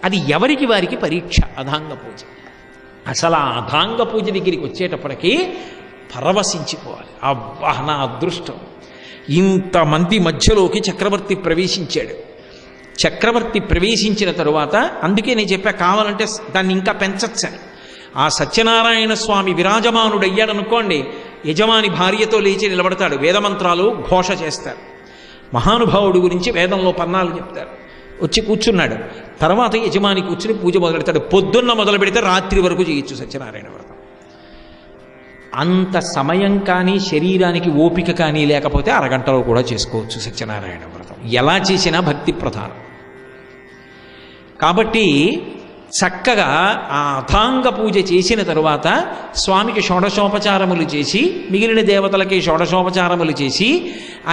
అది ఎవరికి వారికి పరీక్ష అధాంగ పూజ. అసలు ఆ అధాంగ పూజ దగ్గరికి వచ్చేటప్పటికీ పరవశించిపోవాలి. అబ్బా నా అదృష్టం, ఇంతమంది మధ్యలోకి చక్రవర్తి ప్రవేశించాడు. చక్రవర్తి ప్రవేశించిన తరువాత అందుకే నేను చెప్పా కావాలంటే దాన్ని ఇంకా పెంచచ్చని. ఆ సత్యనారాయణ స్వామి విరాజమానుడయ్యాడనుకోండి, యజమాని భార్యతో లేచి నిలబడతాడు, వేదమంత్రాలు ఘోష చేస్తారు, మహానుభావుడి గురించి వేదంలో పన్నాలు చెప్తారు. వచ్చి కూర్చున్నాడు, తర్వాత యజమాని కూర్చుని పూజ మొదలెడతాడు. పొద్దున్న మొదలు పెడితే రాత్రి వరకు చేయొచ్చు సత్యనారాయణ వ్రతం. అంత సమయం కానీ శరీరానికి ఓపిక కానీ లేకపోతే అరగంటలో కూడా చేసుకోవచ్చు సత్యనారాయణ వ్రతం. ఎలా చేసినా భక్తి ప్రధానం. కాబట్టి చక్కగా ఆ అథాంగ పూజ చేసిన తరువాత స్వామికి షోడశోపచారములు చేసి, మిగిలిన దేవతలకి షోడశోపచారములు చేసి,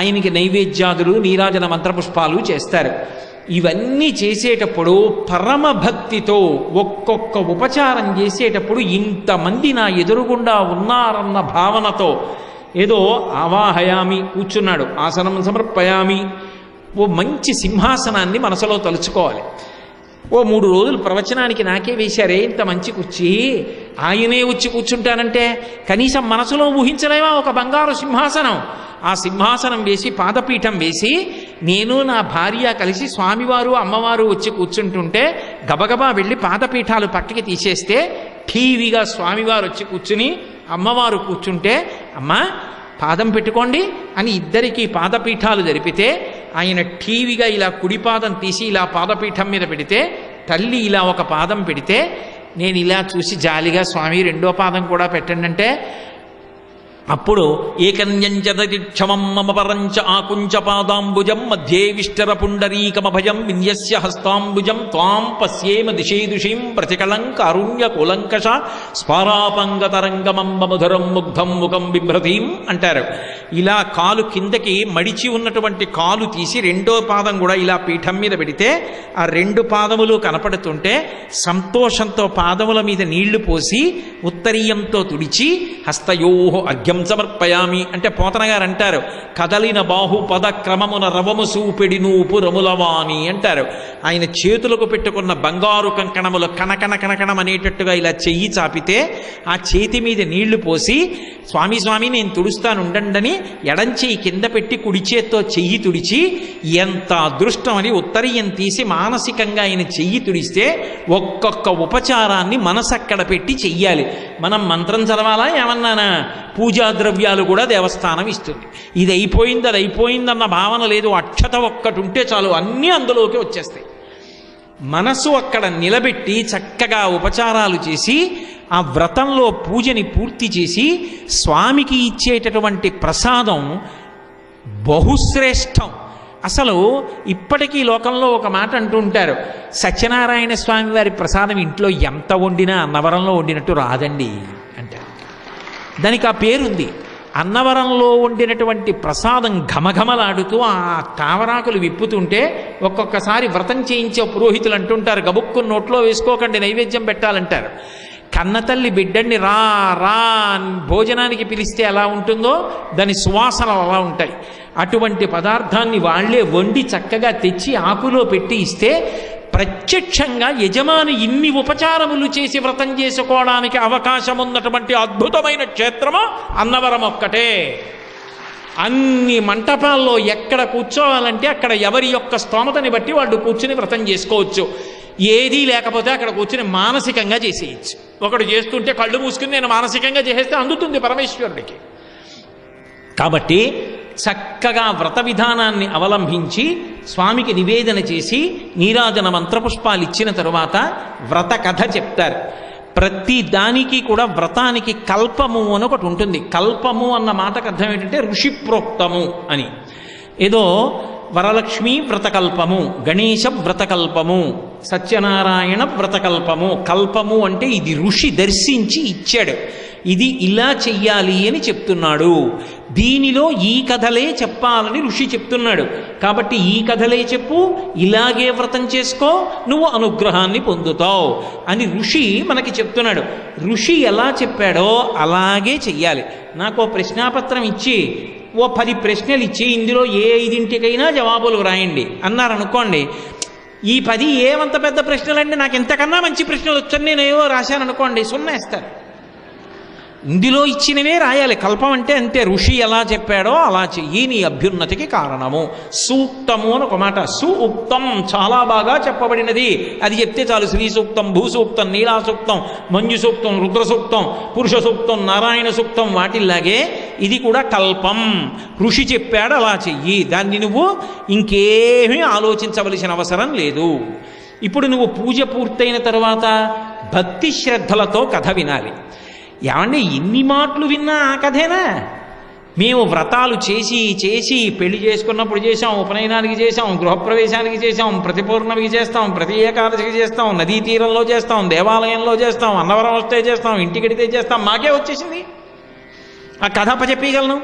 ఆయనకి నైవేద్యాదులు నీరాజన మంత్రపుష్పాలు చేస్తారు. ఇవన్నీ చేసేటప్పుడు పరమ భక్తితో ఒక్కొక్క ఉపచారం చేసేటప్పుడు ఇంతమంది నా ఎదురుగుండా ఉన్నారన్న భావనతో, ఏదో ఆవాహయామి కూర్చున్నాడు, ఆసనం సమర్పయామి, ఓ మంచి సింహాసనాన్ని మనసులో తలుచుకోవాలి. ఓ 3 రోజులు ప్రవచనానికి నాకే వేశారే ఇంత మంచి కుర్చీ, ఆయనే వచ్చి కూర్చుంటానంటే కనీసం మనసులో ఊహించలేమా ఒక బంగారు సింహాసనం? ఆ సింహాసనం వేసి పాదపీఠం వేసి నేను నా భార్య కలిసి స్వామివారు అమ్మవారు వచ్చి కూర్చుంటుంటే గబగబా వెళ్ళి పాదపీఠాలు పక్కకి తీసేస్తే ఠీవిగా స్వామివారు వచ్చి కూర్చుని అమ్మవారు కూర్చుంటే అమ్మా పాదం పెట్టుకోండి అని ఇద్దరికీ పాదపీఠాలు జరిపితే ఆయన ఠీవిగా ఇలా కుడిపాదం తీసి ఇలా పాదపీఠం మీద పెడితే తల్లి ఇలా ఒక పాదం పెడితే నేను ఇలా చూసి జాలిగా స్వామి 2వ పాదం కూడా పెట్టండి అంటే అప్పుడు ఏకన్యంచదక్షమం మమ పరంచ ఆకుంచ పాదాంబుజం మధ్యే విష్టర పుండరీకమభయం విన్యస్య హస్తాంబుజం త్వాం పశ్యేమ దిశేదుషీం ప్రతికళం కారుణ్య కులంకష స్పారాపంగతరంగమంబ మధురం ముగ్ధం ముఖం బిభ్రతీం అంటారు. ఇలా కాలు కిందకి మడిచి ఉన్నటువంటి కాలు తీసి 2వ పాదం కూడా ఇలా పీఠం మీద పెడితే ఆ 2 పాదములు కనపడుతుంటే సంతోషంతో పాదముల మీద నీళ్లు పోసి ఉత్తరీయంతో తుడిచి హస్తయోహో అర్ఘ్యం సమర్పయామి అంటే పోతన గారు అంటారు, కదలిన బాహుపద క్రమమున రవము సూపెడి నూపు రములవాణి అంటారు. ఆయన చేతులకు పెట్టుకున్న బంగారు కంకణములు కనకన కనకణం అనేటట్టుగా ఇలా చెయ్యి చాపితే ఆ చేతి మీద నీళ్లు పోసి స్వామి స్వామి నేను తుడుస్తాను ఉండండి ఎడంచెయ్యి కింద పెట్టి కుడి చేత్తో చెయ్యి తుడిచి ఎంత అదృష్టం అని ఉత్తరీయం తీసి మానసికంగా ఆయన చెయ్యి తుడిస్తే ఒక్కొక్క ఉపచారాన్ని మనసక్కడ పెట్టి చెయ్యాలి. మనం మంత్రం చదవాలా ఏమన్నానా, పూజా ద్రవ్యాలు కూడా దేవస్థానం ఇస్తుంది. ఇది అయిపోయింది అది అయిపోయిందన్న భావన లేదు. అక్షత ఒక్కటి ఉంటే చాలు అన్నీ అందులోకి వచ్చేస్తాయి. మనసు అక్కడ నిలబెట్టి చక్కగా ఉపచారాలు చేసి ఆ వ్రతంలో పూజని పూర్తి చేసి స్వామికి ఇచ్చేటటువంటి ప్రసాదం బహుశ్రేష్టం. అసలు ఇప్పటికీ లోకంలో ఒక మాట అంటూ ఉంటారు, సత్యనారాయణ స్వామి వారి ప్రసాదం ఇంట్లో ఎంత వండినా అన్నవరంలో వండినట్టు రాదండి అంటారు. దానికి ఆ పేరుంది. అన్నవరంలో వండినటువంటి ప్రసాదం ఘమఘమలాడుతూ ఆ తావరాకులు విప్పుతుంటే ఒక్కొక్కసారి వ్రతం చేయించే పురోహితులు అంటుంటారు, గబుక్కు నోట్లో వేసుకోకండి నైవేద్యం పెట్టాలంటారు. కన్నతల్లి బిడ్డని రా రా భోజనానికి పిలిస్తే ఎలా ఉంటుందో దాని సువాసనలు అలా ఉంటాయి. అటువంటి పదార్థాన్ని వాళ్లే వండి చక్కగా తెచ్చి ఆకులో పెట్టి ఇస్తే ప్రత్యక్షంగా యజమాని ఇన్ని ఉపచారములు చేసి వ్రతం చేసుకోవడానికి అవకాశం ఉన్నటువంటి అద్భుతమైన క్షేత్రము అన్నవరం ఒక్కటే. అన్ని మంటపాల్లో ఎక్కడ కూర్చోవాలంటే అక్కడ ఎవరి యొక్క స్తోమతని బట్టి వాళ్ళు కూర్చుని వ్రతం చేసుకోవచ్చు. ఏదీ లేకపోతే అక్కడ కూర్చుని మానసికంగా చేసేయచ్చు. ఒకడు చేస్తుంటే కళ్ళు మూసుకుని నేను మానసికంగా చేసేస్తే అందుతుంది పరమేశ్వరుడికి. కాబట్టి చక్కగా వ్రత విధానాన్ని అవలంబించి స్వామికి నివేదన చేసి నీరాజన మంత్రపుష్పాలు ఇచ్చిన తరువాత వ్రత కథ చెప్తారు. ప్రతి దానికి కూడా వ్రతానికి కల్పము అని ఒకటి ఉంటుంది. కల్పము అన్న మాటకు అర్థం ఏంటంటే ఋషిప్రోక్తము అని. ఏదో వరలక్ష్మీ వ్రతకల్పము, గణేశ వ్రతకల్పము, సత్యనారాయణ వ్రతకల్పము. కల్పము అంటే ఇది ఋషి దర్శించి ఇచ్చాడు, ఇది ఇలా చెయ్యాలి అని చెప్తున్నాడు. దీనిలో ఈ కథలే చెప్పాలని ఋషి చెప్తున్నాడు. కాబట్టి ఈ కథలే చెప్పు, ఇలాగే వ్రతం చేసుకో, నువ్వు అనుగ్రహాన్ని పొందుతావు అని ఋషి మనకి చెప్తున్నాడు. ఋషి ఎలా చెప్పాడో అలాగే చెయ్యాలి. నాకు ప్రశ్నాపత్రం ఇచ్చి ఓ 10 ప్రశ్నలు ఇచ్చి ఇందులో ఏ 5ంటికైనా జవాబులు వ్రాయండి అన్నారనుకోండి, ఈ 10 ఏమంత పెద్ద ప్రశ్నలండి, నాకు ఎంతకన్నా మంచి ప్రశ్నలు వచ్చని నేను ఏవో రాశాను అనుకోండి, 0 వేస్తారు. ఇందులో ఇచ్చినవే రాయాలి. కల్పం అంటే అంతే, ఋషి ఎలా చెప్పాడో అలా చెయ్యి, నీ అభ్యున్నతికి కారణము. సూక్తము అని ఒక మాట, సూక్తం చాలా బాగా చెప్పబడినది, అది చెప్తే చాలు. శ్రీ సూక్తం, భూసూక్తం, నీలా సూక్తం, మంజు సూక్తం, రుద్ర సూక్తం, పురుష సూక్తం, నారాయణ సూక్తం, వాటిల్లాగే ఇది కూడా కల్పం. ఋషి చెప్పాడు అలా చెయ్యి, దాన్ని నువ్వు ఇంకేమీ ఆలోచించవలసిన అవసరం లేదు. ఇప్పుడు నువ్వు పూజ పూర్తయిన తర్వాత భక్తి శ్రద్ధలతో కథ వినాలి. ఏమంటే ఇన్ని మాటలు విన్నా ఆ కథేనా? మేము వ్రతాలు చేసి చేసి పెళ్లి చేసుకున్నప్పుడు చేసాం, ఉపనయనానికి చేసాం, గృహప్రవేశానికి చేసాం, ప్రతి పౌర్ణమికి చేస్తాం, ప్రతి ఏకాదశికి చేస్తాం, నదీ తీరంలో చేస్తాం, దేవాలయంలో చేస్తాం, అన్నవరం వస్తే చేస్తాం, ఇంటికెడితే చేస్తాం, మాకే వచ్చేసింది. ఆ కథ అప్పచెప్పగలను.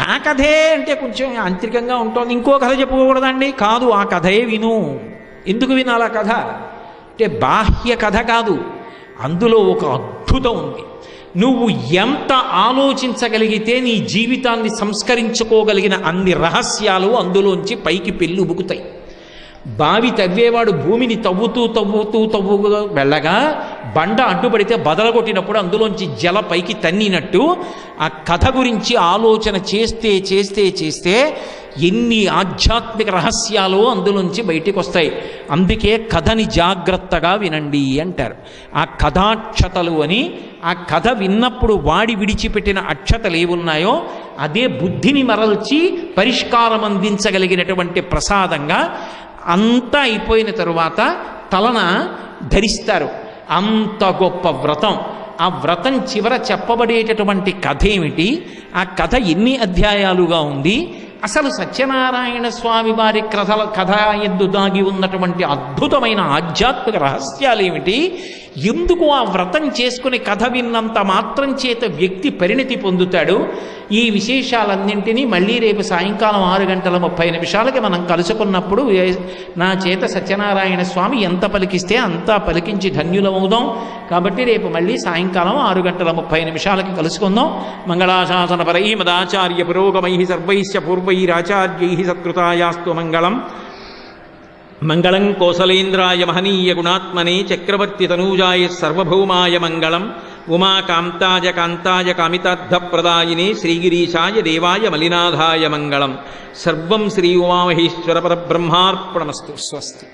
ఆ కథే అంటే కొంచెం యాంత్రికంగా ఉంటుంది, ఇంకో కథ చెప్పుకోకూడదండి. కాదు, ఆ కథే విను. ఎందుకు వినాలి ఆ కథ అంటే? బాహ్య కథ కాదు, అందులో ఒక అద్భుతం ఉంది. నువ్వు ఎంత ఆలోచించగలిగితే నీ జీవితాన్ని సంస్కరించుకోగలిగిన అన్ని రహస్యాలు అందులోంచి పైకి పెళ్ళుబుకుతాయి. బావి తవ్వేవాడు భూమిని తవ్వుతూ వెళ్ళగా బండ అడ్డుపడితే బదలగొట్టినప్పుడు అందులోంచి జల పైకి తన్నినట్టు ఆ కథ గురించి ఆలోచన చేస్తే చేస్తే చేస్తే ఎన్ని ఆధ్యాత్మిక రహస్యాలు అందులోంచి బయటికి వస్తాయి. అందుకే కథని జాగ్రత్తగా వినండి అంటారు. ఆ కథాక్షతలు అని, ఆ కథ విన్నప్పుడు వాడి విడిచిపెట్టిన అక్షతలు ఏమున్నాయో అదే బుద్ధిని మరల్చి పరిష్కారం అందించగలిగినటువంటి ప్రసాదంగా అంతా అయిపోయిన తరువాత తలన ధరిస్తారు. అంత గొప్ప వ్రతం. ఆ వ్రతం చివర చెప్పబడేటటువంటి కథ ఏమిటి, ఆ కథ ఎన్ని అధ్యాయాలుగా ఉంది, అసలు సత్యనారాయణ స్వామి వారి కథ ఎందు దాగి ఉన్నటువంటి అద్భుతమైన ఆధ్యాత్మిక రహస్యాలు ఏమిటి, ఎందుకు ఆ వ్రతం చేసుకుని కథ విన్నంత మాత్రం చేత వ్యక్తి పరిణతి పొందుతాడు, ఈ విశేషాలన్నింటినీ మళ్ళీ రేపు సాయంకాలం 6:30 మనం కలుసుకున్నప్పుడు నా చేత సత్యనారాయణ స్వామి ఎంత పలికిస్తే అంతా పలికించి ధన్యులమవుదాం. కాబట్టి రేపు మళ్ళీ సాయంకాలం 6:30 కలుసుకుందాం. మంగళాశాసనపరై మదాచార్య పురోగమై సర్వైశ్చ పూర్వైరాచార్యై సత్కృతాయాస్తు మంగళం. మంగళం కోసలేంద్రాయ మహనీయ గుణాత్మనే చక్రవర్తి తనూజాయ సర్వభౌమాయ మంగళం. ఉమాకాంతాయ కాంతాయ కామితార్థప్రదాయినే శ్రీగిరీశాయ దేవాయ మలినాథాయ మంగళం. సర్వం శ్రీ ఉమామహేశ్వర పరబ్రహ్మార్పణమస్తు. స్వస్తి.